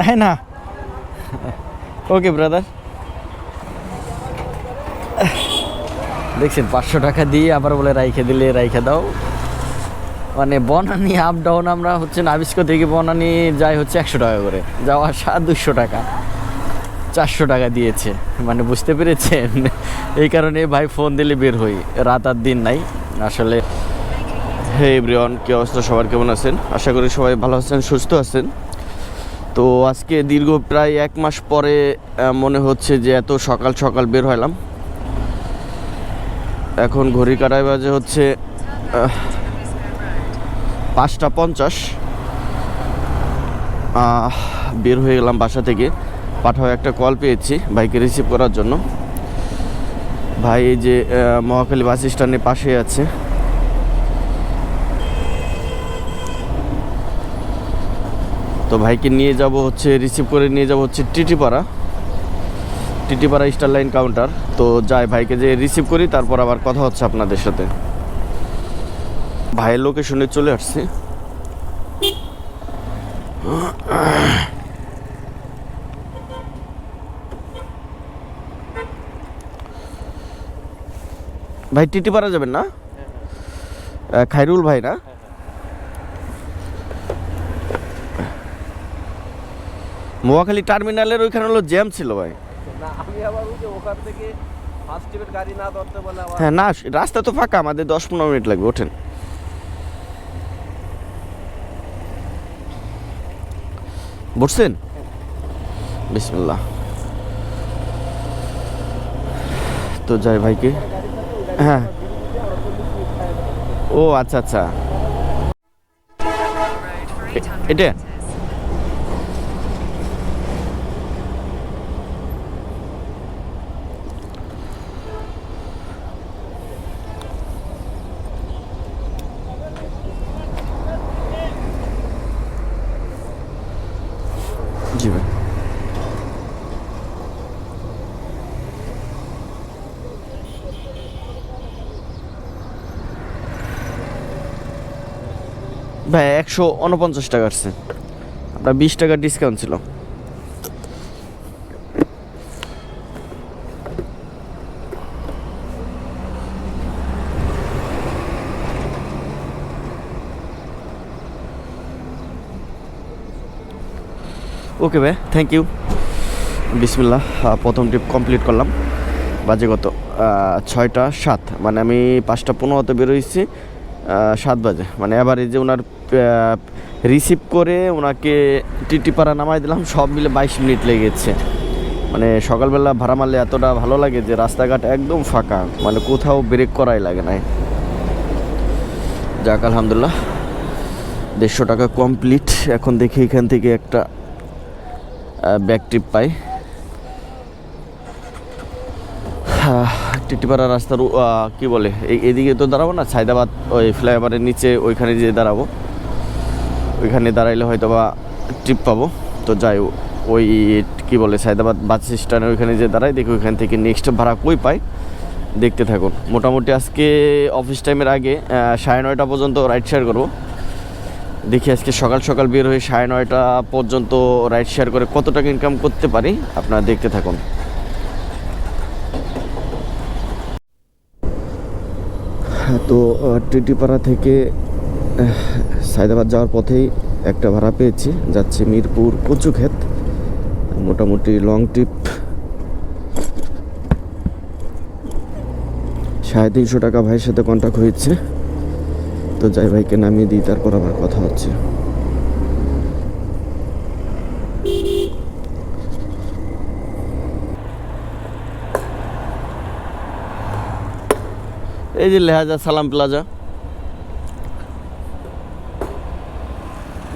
হ্যাঁ না, ওকে ব্রাদার। দেখছেন 500 টাকা দিয়ে আবার বলে রাইখে দিলে রাইখে দাও। মানে বনানী আপ ডাউন আমরা হচ্ছে নাবিস্কো থেকে বনানী যাই হচ্ছে 100 টাকা করে, যাওয়া আসা 200 টাকা, 400 টাকা দিয়েছে। মানে বুঝতে পেরেছেন, এই কারণে ভাই ফোন দিলে বের হই, রাত আর দিন নাই আসলে। হে এভরিওয়ান, কী অবস্থা সবার, কেমন আছেন? আশা করি সবাই ভালো আছেন, সুস্থ আছেন। তো আজকে দীর্ঘ প্রায় 1 মাস পরে মনে হচ্ছে যে এত সকাল সকাল বের হলাম। এখন ঘড়ি কাটায় বাজে হচ্ছে 5:50। বের হয়ে গেলাম বাসা থেকে। পাঠাও একটা কল পেয়েছি ভাইকে রিসিভ করার জন্য। ভাই এই যে মহাখালী বাস স্ট্যান্ডের পাশে আছে। তো ভাইকে নিয়ে যাব হচ্ছে, রিসিভ করে নিয়ে যাব হচ্ছে টিটিপাড়া স্টার লাইন কাউন্টার। তো যাই ভাইকে যে রিসিভ করি, তারপর আবার কথা হচ্ছে আপনাদের সাথে। ভাইয়ের লোকেশনে চলে আসছে। ভাই টিটিপাড়া যাবেন না? খায়রুল ভাই না? মহাখালী টার্মিনালের ওইখানে হলো জ্যাম ছিল ভাই। আমি আবার ওই যে ওখান থেকে ফার্স্ট টিপের গাড়ি না ধরতে বলে আবার। হ্যাঁ না, রাস্তা তো ফাঁকা, আমাদের 10-15 মিনিট লাগবে, ওঠেন। বসছেন? বিসমিল্লাহ। তো যাই ভাইকে। হ্যাঁ, ও আচ্ছা আচ্ছা, এটা জি ভাই। ভাই 149 টাকা আসছে, আপনার 20 টাকা ডিসকাউন্ট ছিল। ওকে ভাই, থ্যাংক ইউ। বিসমিল্লাহ। প্রথম ট্রিপ কমপ্লিট করলাম। বাজে কত? 6:07। মানে আমি 5:15 বেরোইছি, 7 বাজে। মানে এবার এই যে ওনার রিসিভ করে ওনাকে টিটিপাড়া নামাই দিলাম, সব মিলে 22 মিনিট লেগেছে। মানে সকালবেলা ভাড়া মারলে এতটা ভালো লাগে যে রাস্তাঘাট একদম ফাঁকা, মানে কোথাও ব্রেক করাই লাগে নাই। যাক আলহামদুলিল্লাহ, 150 টাকা কমপ্লিট। এখন দেখি এখান থেকে একটা ব্যাক ট্রিপ পাই। টিটিপাড়া রাস্তার কি বলে, এদিকে তো দাঁড়াবো না, সায়দাবাদ ওই ফ্লাইওভারের নিচে ওইখানে যেয়ে দাঁড়াবো। ওইখানে দাঁড়াইলে হয়তো বা ট্রিপ পাবো। তো যাই, ওই কি বলে সায়দাবাদ বাস স্ট্যান্ডে ওইখানে যে দাঁড়াই, দেখি ওইখান থেকে নেক্সট ভাড়া কই পাই, দেখতে থাকুন। মোটামুটি আজকে অফিস টাইমের আগে 9:30 পর্যন্ত রাইড শেয়ার করবো। দেখি আজকে সকাল সকাল বের হয়ে 9:30 পর্যন্ত রাইড শেয়ার করে কত টাকা ইনকাম করতে পারি, আপনারা দেখতে থাকুন। তো টিটিপাড়া থেকে সায়দাবাদ যাওয়ার পথেই একটা ভাড়া পেয়েছি, যাচ্ছে মিরপুর কচুক্ষেত। মোটামুটি লং ট্রিপ। 350 টাকা ভাইয়ের সাথে কন্ট্যাক্ট হয়েছে। তো যাই ভাইকে নামিয়ে দিই, তারপর আবার কথা হচ্ছে। এই যে লেহাজা সালাম প্লাজা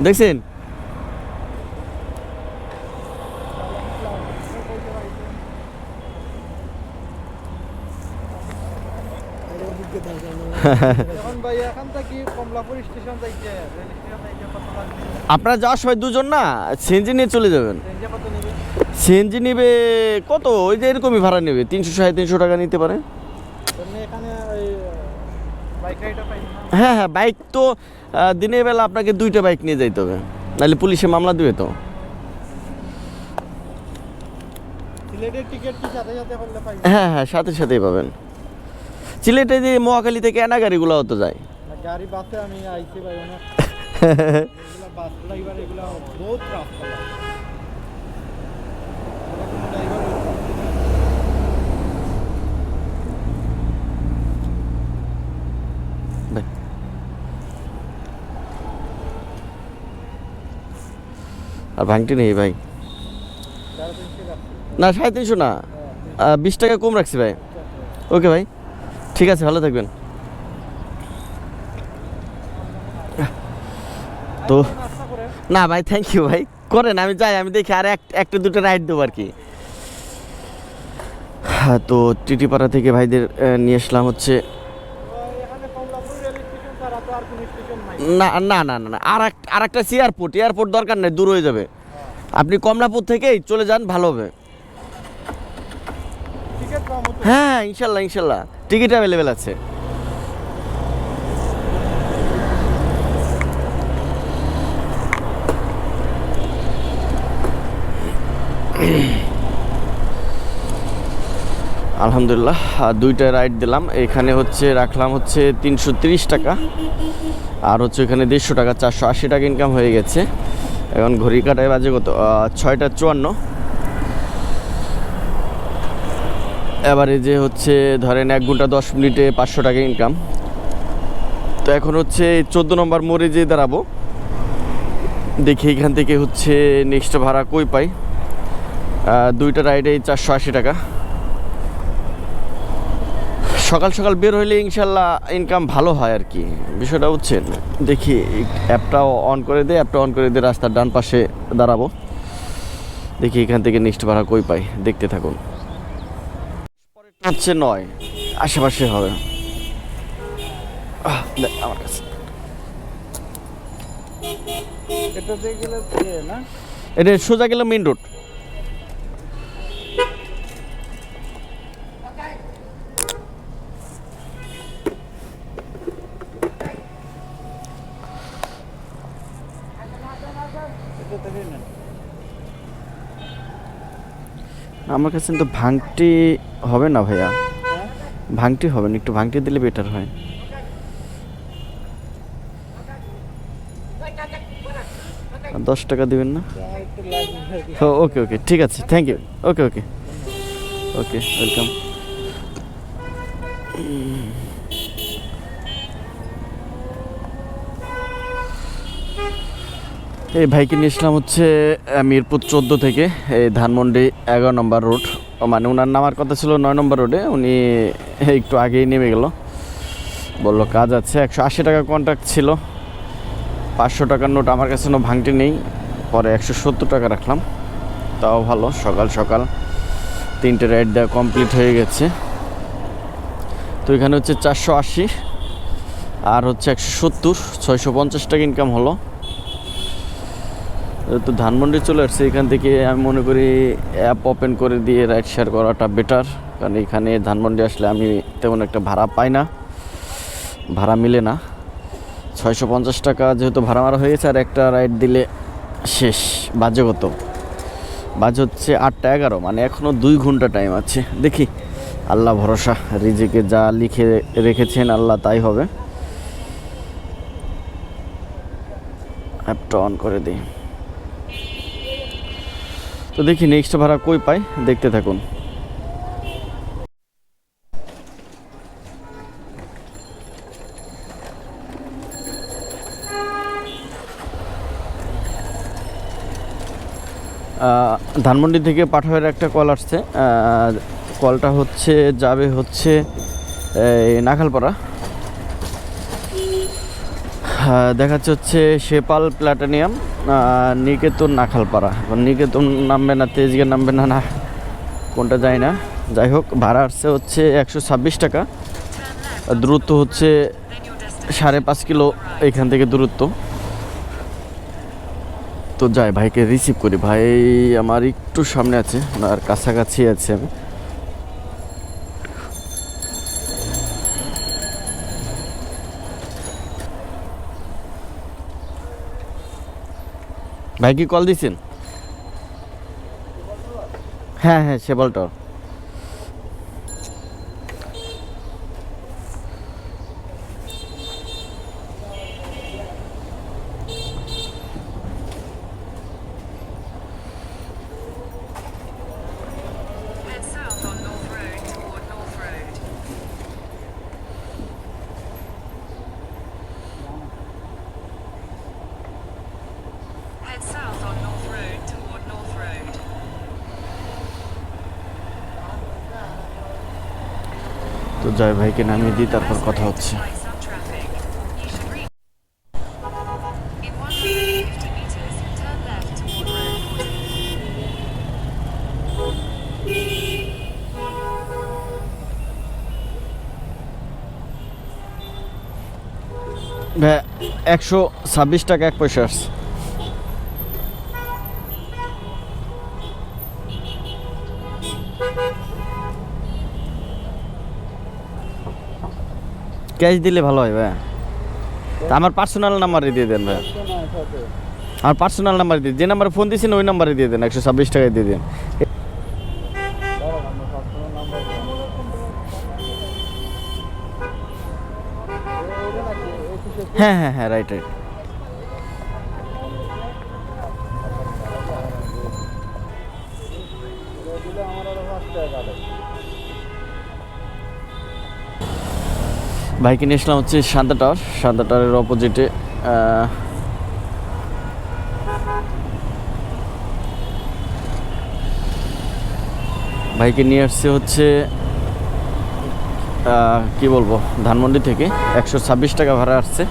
দেখছেন? আপনারা যাওয়ার সময় দুজন না সিএনজি নিয়ে চলে যাবেন। সিএনজি নেবে কত, ওই যে এরকমই ভাড়া নেবে, 300-350 টাকা নিতে পারে। হ্যাঁ হ্যাঁ, বাইক তো দিনের বেলা আপনাকে 2টা বাইক নিয়ে যাইতে হবে। নাহলে পুলিশে মামলা দেবে তো। সিলেটের টিকিট কি সাথে সাথে করলে পাই? হ্যাঁ হ্যাঁ, সাথে সাথেই পাবেন। সিলেটে যে মহাখালী থেকে এনা গাড়িগুলোও তো যায়। গাড়ি বাসে আমি আইছি ভাই না, এগুলা বাস ড্রাইভার এগুলা বহুত রাস্তা ভাই, আর ভাঙটি নেই ভাই। 350 রাখছি। না 350 না, 20 টাকা কম রাখছি ভাই। ওকে ভাই, ঠিক আছে, ভালো থাকবেন। তো নাস্তা করে না ভাই, থ্যাংক ইউ ভাই, করেন, আমি যাই, আমি দেখি আর একটা দুটো রাইড দেবো আর কি। হ্যাঁ, তো টিটিপাড়া থেকে ভাইদের নিয়ে আসলাম হচ্ছে। এখানে কমলাপুর রেল স্টেশন ছাড়া তো আর কোনো স্টেশন নাই। না না না না না, আর একটা এয়ারপোর্ট দরকার নেই, দূর হয়ে যাবে। আপনি কমলাপুর থেকেই চলে যান, ভালো হবে। টিকিট কম হতো। হ্যাঁ ইনশাল্লাহ ইনশাল্লাহ, টিকিট অ্যাভেলেবেল আছে। আলহামদুলিল্লাহ, দুইটা রাইড দিলাম। এখানে হচ্ছে রাখলাম হচ্ছে 330 টাকা, আর হচ্ছে এখানে 150 টাকা, 480 টাকা ইনকাম হয়ে গেছে। এখন ঘড়ি কাটায় বাজে কত, 6টা 54। এবারে যে হচ্ছে ধরেন 1 ঘন্টা 10 মিনিটে 500 টাকা ইনকাম। তো এখন হচ্ছে 14 নম্বর মোড়ে যেয়ে দাঁড়াবো, দেখি এখান থেকে হচ্ছে নেক্সট ভাড়া কই পাই। দুইটা রাইডে 480 টাকা। সকাল সকাল বের হইলে ইনশাল্লাহ ইনকাম ভালো হয় আর কি, বিষয়টা বুঝছেন। দেখি অ্যাপটাও অন করে দিয়ে রাস্তার ডান পাশে দাঁড়াবো, দেখি এখান থেকে নেক্সট ভাড়া কই পাই, দেখতে থাকুন। হচ্ছে 9 আশেপাশে হবে। আমার কাছে এটাতে গেলে না এটা সোজা গেলে মেন রোড। এটা থেকে না। আমার কাছে তো ভাঙটি হবে না ভাইয়া, হ্যাঁ ভাঙটি হবে না, একটু ভাঙটি দিলে বেটার হয়। 10 টাকা দিবেন না? একটু লাগবে। ওকে ওকে, ঠিক আছে, thank you. Okay okay okay, welcome. এই ভাইকে নিয়ে আসলাম হচ্ছে মিরপুর 14 থেকে, এই ধানমন্ডি 11 নম্বর রোড। মানে ওনার নামার কথা ছিল 9 নম্বর রোডে, উনি একটু আগেই নেমে গেল, বললো কাজ আছে। 180 টাকা কন্ট্রাক্ট ছিল, 500 টাকার নোট আমার কাছে কোনো ভাঙটি নেই, পরে 170 টাকা রাখলাম। তাও ভালো, সকাল সকাল 3টে রাইড দেওয়া কমপ্লিট হয়ে গেছে। তো এখানে হচ্ছে 480 আর হচ্ছে 170, 650 টাকা ইনকাম হলো। তো ধানমন্ডি চলে আসছে, এখান থেকে আমি মনে করি অ্যাপ ওপেন করে দিয়ে রাইড শেয়ার করাটা বেটার, কারণ এখানে ধানমন্ডি আসলে আমি তেমন একটা ভাড়া পাই না, ভাড়া মিলে না। 650 টাকা যেহেতু ভাড়া মারা হয়ে গেছে, আর একটা রাইড দিলে শেষ। বাজে কত, বাজে হচ্ছে 8টা 11, মানে এখনও 2 ঘন্টা টাইম আছে। দেখি, আল্লাহ ভরসা, রিজিকে যা লিখে রেখেছেন আল্লাহ তাই হবে। অ্যাপটা অন করে দিই, তো দেখি নেক্সট ভাড়া কই পাই, দেখতে থাকুন। ধানমন্ডি থেকে পাঠাওয়ের একটা কল আসছে, কলটা হচ্ছে যাবে হচ্ছে নাখালপাড়া। দেখাচ্ছে হচ্ছে শেপাল প্লাটিনিয়াম নিকেতন নাখালপাড়া। নিকেতন নামবে না, তেজগাঁ নামবে না, না কোনটা যায় না। যাই হোক, ভাড়া আসছে হচ্ছে 126 টাকা, দূরত্ব হচ্ছে 5.5 কিলো এখান থেকে দূরত্ব। তো যাই, ভাইকে রিসিভ করি। ভাই আমার একটু সামনে আছে, আর কাছাকাছি আছে আমি। ভাই কি কল দিছেন? হ্যাঁ হ্যাঁ, সেবল tower. Head south on North Road toward North Road. Head south on North Road toward North Road. তো জয় ভাইকে নামিয়ে দিই, তারপর কথা হচ্ছে। Despite some traffic, you should reach. In 150 meters, turn left toward Road 40. ভাই 126 টাকা 1 পয়সা আসছে। ক্যাশ দিলে ভালো হয় ভাই। তা আমার পার্সোনাল নাম্বারে দিয়ে দেন ভাই। আমার পার্সোনাল নাম্বার দিয়ে, যে নাম্বারে ফোন দিয়েছেন ওই নাম্বারে দিয়ে দেন, 126 টাকায় দিয়ে দেন। হ্যাঁ হ্যাঁ হ্যাঁ, রাইট রাইট। বাইকে নিয়ে আসলাম হচ্ছে শান্তা টাওয়ার। শান্তা টাওয়ারের অপোজিটে বাইকে নিয়ে আসছে হচ্ছে কি বলবো, ধানমন্ডি থেকে 126 টাকা ভাড়া আসছে।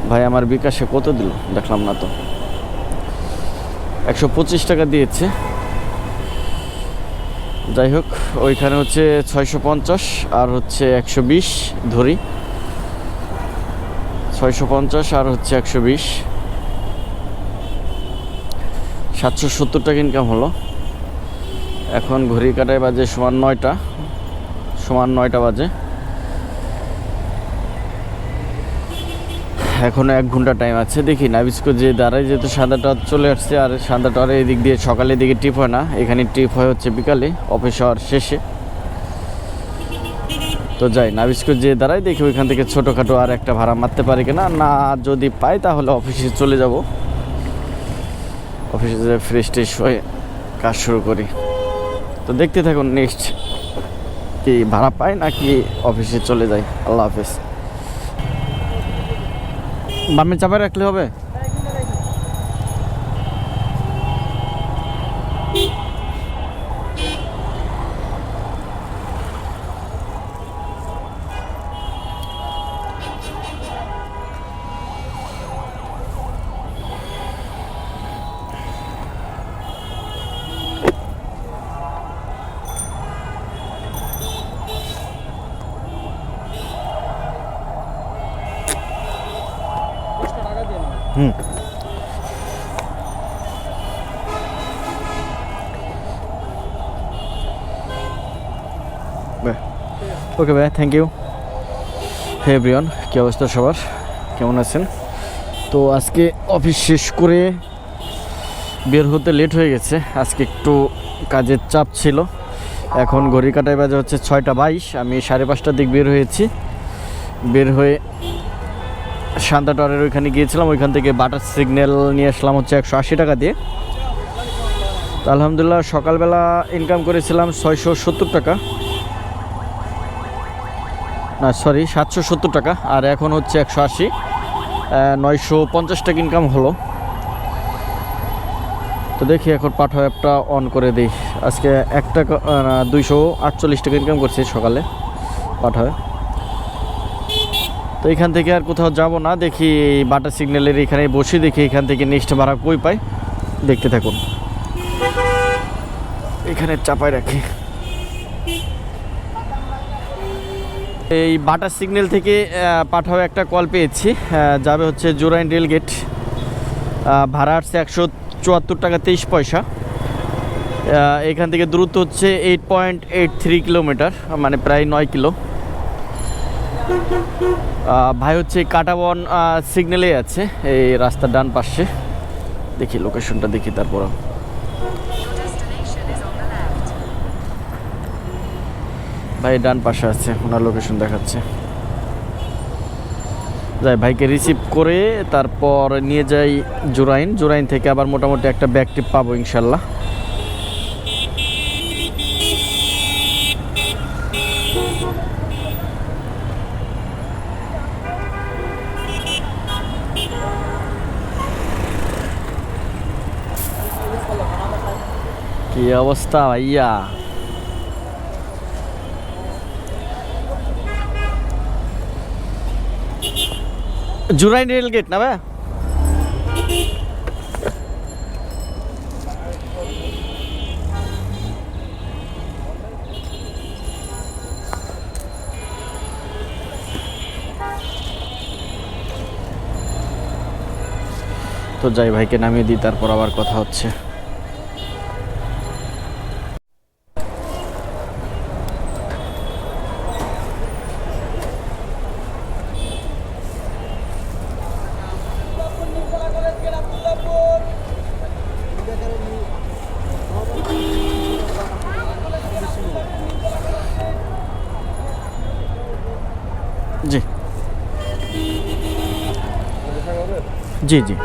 ভাই আমার বিকাশে কত দিল দেখলাম না তো, 125 টাকা দিয়েছে। যাই হোক, ওইখানে হচ্ছে 650 আর হচ্ছে 120 ধরি, 650 আর হচ্ছে 120, 770 টাকা ইনকাম হলো। এখন ঘড়ি কাটায় বাজে সমান 9টা বাজে। এখনো 1 ঘন্টা টাইম আছে। দেখি নাবিস্কো যে দাঁড়ায়, যেহেতু শান্তা টাওয়ার চলে আসছে, আর শান্তা টাওয়ারে এদিক দিয়ে সকালের দিকে ট্রিপ হয় না, এখানে ট্রিপ হয় হচ্ছে বিকালে অফিস হওয়ার শেষে। তো যাই নাবিস্কো যে দাঁড়ায়, দেখি ওইখান থেকে ছোটোখাটো আর একটা ভাড়া মারতে পারি কিনা, না যদি পাই তাহলে অফিসে চলে যাব। অফিসে যে ফ্রেশ ট্রেশ হয়ে কাজ শুরু করি। তো দেখতে থাকুন নেক্সট কি ভাড়া পাই নাকি অফিসে চলে যাই। আল্লাহ হাফেজ। বামে চাপায় রাখলে হবে? হুম। ওকে ভাই, থ্যাংক ইউ। হে এভরিওয়ান, কী অবস্থা সবার, কেমন আছেন? তো আজকে অফিস শেষ করে বের হতে লেট হয়ে গেছে। আজকে একটু কাজের চাপ ছিল। এখন ঘড়ি কাটায় বাজে হচ্ছে 6টা 22। আমি 5:30টার দিক বের হয়েছি। বের হয়ে শান্তা টাওয়ারের ওইখানে গিয়েছিলাম, ওইখান থেকে বাটার সিগন্যাল নিয়ে আসলাম হচ্ছে 180 টাকা দিয়ে। তো আলহামদুলিল্লাহ সকালবেলা ইনকাম করেছিলাম 670 টাকা, না সরি 770 টাকা, আর এখন হচ্ছে 180, 950 টাকা ইনকাম হলো। তো দেখি এখন পাঠাও অ্যাপটা অন করে দিই। আজকে 248 টাকা ইনকাম করছি সকালে পাঠাও। তো এখান থেকে আর কোথাও যাব না, দেখি বাটার সিগন্যালের এখানে বসে দেখি এখান থেকে নেক্সট ভাড়া কই পাই, দেখতে থাকুন। এখানে চাপায় রাখি। এই বাটার সিগন্যাল থেকে পাঠাও একটা কল পেয়েছি, যাবে হচ্ছে জোরাইন রেলগেট। ভাড়া আসছে 174 টাকা 23 পয়সা। এখান থেকে দূরত্ব হচ্ছে 8.83 কিলোমিটার, মানে প্রায় 9 কিলো। ভাই হচ্ছে কাটাবন সিগন্যালে আছে, এই রাস্তার ডান পাশে। দেখি লোকেশনটা দেখি তারপর। Your destination is on the left. ভাই ডান পাশে আছে, ওনার লোকেশন দেখাচ্ছে। যাই ভাইকে রিসিভ করে তারপর নিয়ে যাই জুরাইন। জুরাইন থেকে আবার মোটামুটি একটা ব্যাক ট্রিপ পাবো ইনশাল্লাহ। কি অবস্থা ভাইয়া? জুরাইন রেল গেট না ভাই? তো যাই ভাইকে নামিয়ে দিই, তারপর আবার কথা হচ্ছে। জি জি জি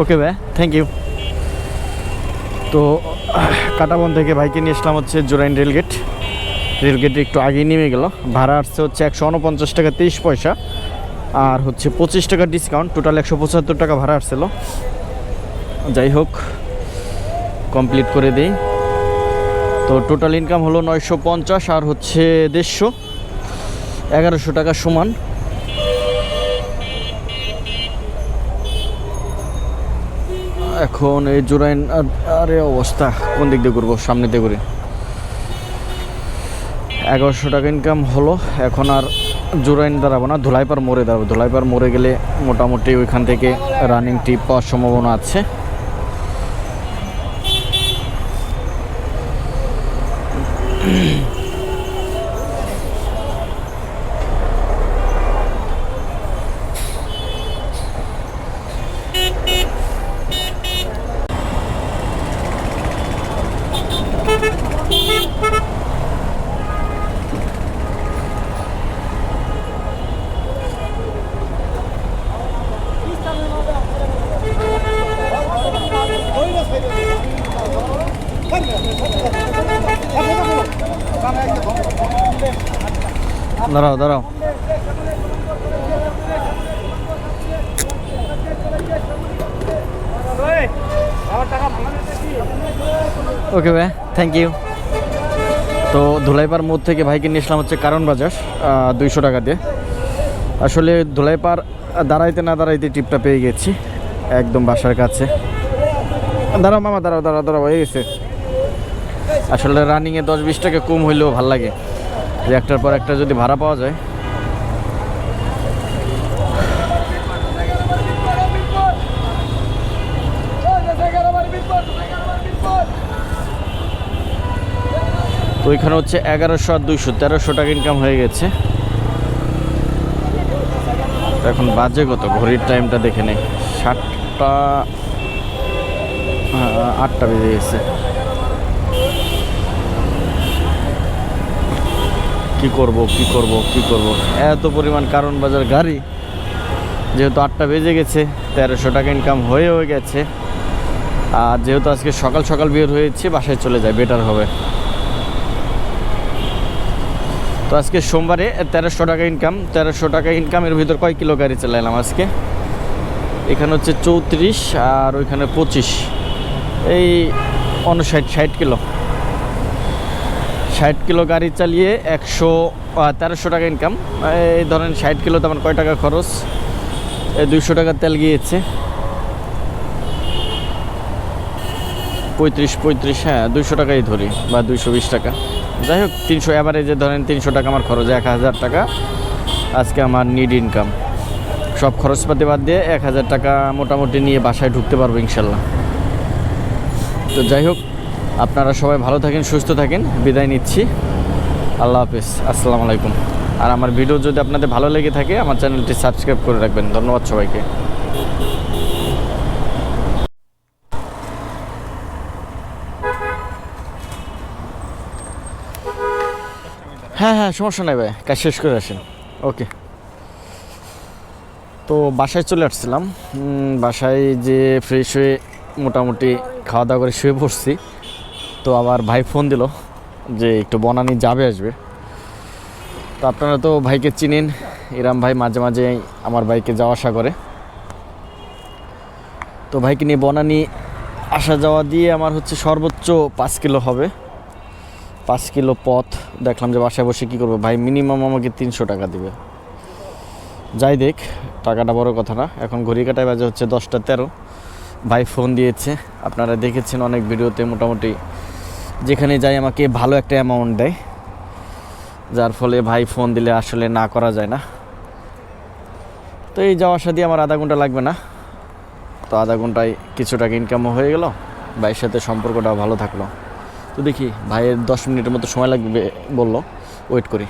ওকে ভাই, থ্যাংক ইউ। তো কাটাবন থেকে ভাইকে নিয়ে আসলাম হচ্ছে জুরাইন রেলগেট। রেলগেটে একটু আগেই নেমে গেল। ভাড়া আসছে হচ্ছে 149 টাকা 23 পয়সা, আর হচ্ছে 25 টাকা ডিসকাউন্ট, টোটাল 175 টাকা ভাড়া আসছিল। যাই হোক, কমপ্লিট করে দেই। তো টোটাল ইনকাম হলো 950, আর হচ্ছে 150, 1100 টাকা সমান। এখন এই জুরাইন আরে অবস্থা, কোন দিক দিয়ে ঘুরবো? সামনে দিয়ে ঘুরি। 1100 টাকা ইনকাম হলো। এখন আর জুরাইন দাঁড়াবো না, ধুলাইপাড় মোড়ে দাঁড়াবো। ধুলাইপাড় মোড়ে গেলে মোটামুটি ওইখান থেকে রানিং ট্রিপ পাওয়ার সম্ভাবনা আছে। দাঁড়াও দাঁড়াও, ওকে ভাই, থ্যাংক ইউ। তো ধুলাইপাড় মোড় থেকে ভাইকে নিয়ে আসলাম হচ্ছে কারণ বাজার 200 টাকা দিয়ে। আসলে ধুলাইপাড় দাঁড়াইতে না দাঁড়াইতে টিপটা পেয়ে গেছি একদম বাসার কাছে। দাঁড়াও মামা, দাঁড়াও দাঁড়াও দাঁড়াও, হয়ে গেছে। আসলে রানিংয়ে 10-20 টাকা কম হইলেও ভাল লাগে, যে একটার পর একটা যদি ভাড়া পাওয়া যায়। তো ওইখানে হচ্ছে 1100 আর 200, 1300 টাকা ইনকাম হয়ে গেছে। তো এখন বাজে কত, ঘড়ির টাইমটা দেখে নেই, 7টা 8টা বেজে গেছে। কি করব কি করব কি করব, এত পরিমাণ কারণ বাজার গাড়ি, যেহেতু 8টা বেজে গেছে, 1300 টাকা ইনকাম হয়ে গেছে। আর যেহেতু আজকে সকাল সকাল বের হয়েছি, বাসায় চলে যায়, বেটার হবে। তো আজকে সোমবারে 1300 টাকা ইনকাম। 1300 টাকা ইনকামের ভিতর কয় কিলো গাড়ি চালাইলাম আজকে? এখানে হচ্ছে 34 আর ওইখানে 25, এই 59-60 কিলো। 60 কিলো গাড়ি চালিয়ে 1300 টাকা ইনকাম। এই ধরেন 60 কিলো, তেমন কয় টাকা খরচ? এই 200 টাকা তেল গিয়েছে। 35 হ্যাঁ 200 টাকাই ধরি বা 220 টাকা, যাই হোক 300 অ্যাভারেজে ধরেন 300 টাকা আমার খরচ, 1000 টাকা আজকে আমার নিড ইনকাম। সব খরচপাতি বাদ দিয়ে 1000 টাকা মোটামুটি নিয়ে বাসায় ঢুকতে পারবো ইনশাল্লাহ। তো যাই হোক, আপনারা সবাই ভালো থাকেন, সুস্থ থাকেন, বিদায় নিচ্ছি। আল্লাহ হাফেজ, আসসালামু আলাইকুম। আর আমার ভিডিও যদি আপনাদের ভালো লেগে থাকে আমার চ্যানেলটি সাবস্ক্রাইব করে রাখবেন। ধন্যবাদ সবাইকে। হ্যাঁ হ্যাঁ, সমস্যা নাই ভাই, কাজ শেষ করে আসেন। ওকে। তো বাসায় চলে আসছিলাম, বাসায় যে ফ্রেশ হয়ে মোটামুটি খাওয়া দাওয়া করে শুয়ে পড়ছি। তো আবার ভাই ফোন দিল যে একটু বনানী যাবে, আসবে। তো আপনারা তো ভাইকে চিনেন, ইরাম ভাই মাঝে মাঝে আমার বাইকে যাওয়া আসা করে। তো ভাইকে নিয়ে বনানী আসা যাওয়া দিয়ে আমার হচ্ছে সর্বোচ্চ 5 কিলো হবে, 5 কিলো পথ। দেখলাম যে বাসায় বসে কী করবো, ভাই মিনিমাম আমাকে 300 টাকা দিবে। যাই দেখ, টাকাটা বড় কথা না। এখন ঘড়ি কাটায় বাজে হচ্ছে 10টা 13। ভাই ফোন দিয়েছে, আপনারা দেখেছেন অনেক ভিডিওতে, মোটামুটি যেখানে যাই আমাকে ভালো একটা অ্যামাউন্ট দেয়, যার ফলে ভাই ফোন দিলে আসলে না করা যায় না। তো এই যাওয়া আসা দিয়ে আমার আধা ঘন্টা লাগবে না, তো আধা ঘন্টায় কিছু টাকা ইনকামও হয়ে গেল, ভাইয়ের সাথে সম্পর্কটাও ভালো থাকলো। তো দেখি ভাইয়ের 10 মিনিটের মতো সময় লাগবে বললো, ওয়েট করি।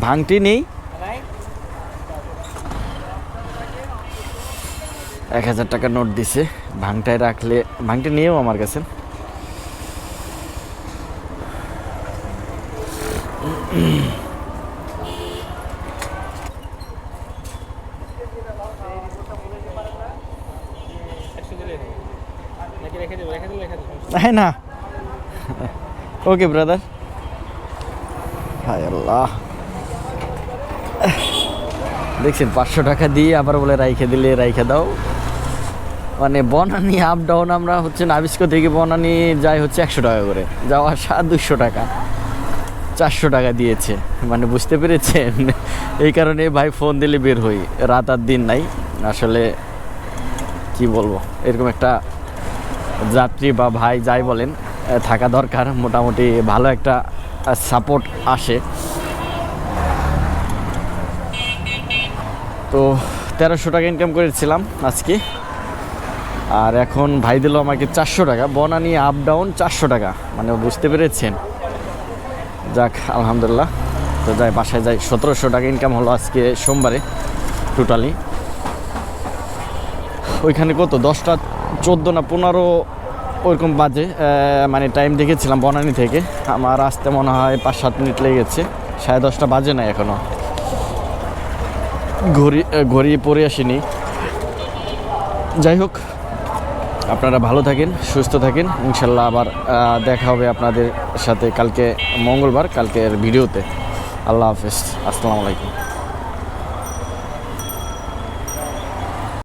ভাঙটি নেই, 1000 টাকার নোট দিছে, ভাঙটায় রাখলে, ভাঙটি নিয়েও আমার কাছে। হ্যাঁ না, ওকে ব্রাদার। হায় আল্লাহ, দেখছেন 500 টাকা দিয়ে আবার বলে রাইখে দিলে রাইখে দাও। মানে বনানী আপ ডাউন আমরা হচ্ছে নাবিস্কো থেকে বনানী যাই হচ্ছে 100 টাকা করে, যাওয়া আসা 200 টাকা, 400 টাকা দিয়েছে। মানে বুঝতে পেরেছেন, এই কারণে ভাই ফোন দিলে বের হই, রাত আর দিন নাই। আসলে কি বলবো, এরকম একটা যাত্রী বা ভাই যাই বলেন থাকা দরকার, মোটামুটি ভালো একটা সাপোর্ট আসে। তো 1300 টাকা ইনকাম করেছিলাম আজকে, আর এখন ভাই দিল আমাকে 400 টাকা, বনানী আপ ডাউন 400 টাকা। মানে বুঝতে পেরেছেন, যাক আলহামদুলিল্লাহ। তো যাই বাসায় যাই, 1700 টাকা ইনকাম হলো আজকে সোমবারে টোটালি। ওইখানে কত 10টা 14 না 15 ওইরকম বাজে, মানে টাইম দেখেছিলাম বনানী থেকে, আমার আসতে মনে হয় 5-7 মিনিট লেগেছে, 10:30 বাজে না এখনও, ঘড়ি পরে আসিনি। যাই হোক, আপনারা ভালো থাকেন, সুস্থ থাকেন, ইনশাল্লাহ আবার দেখা হবে আপনাদের সাথে কালকে মঙ্গলবার, কালকের ভিডিওতে। আল্লাহ হাফেজ, আসসালামু আলাইকুম।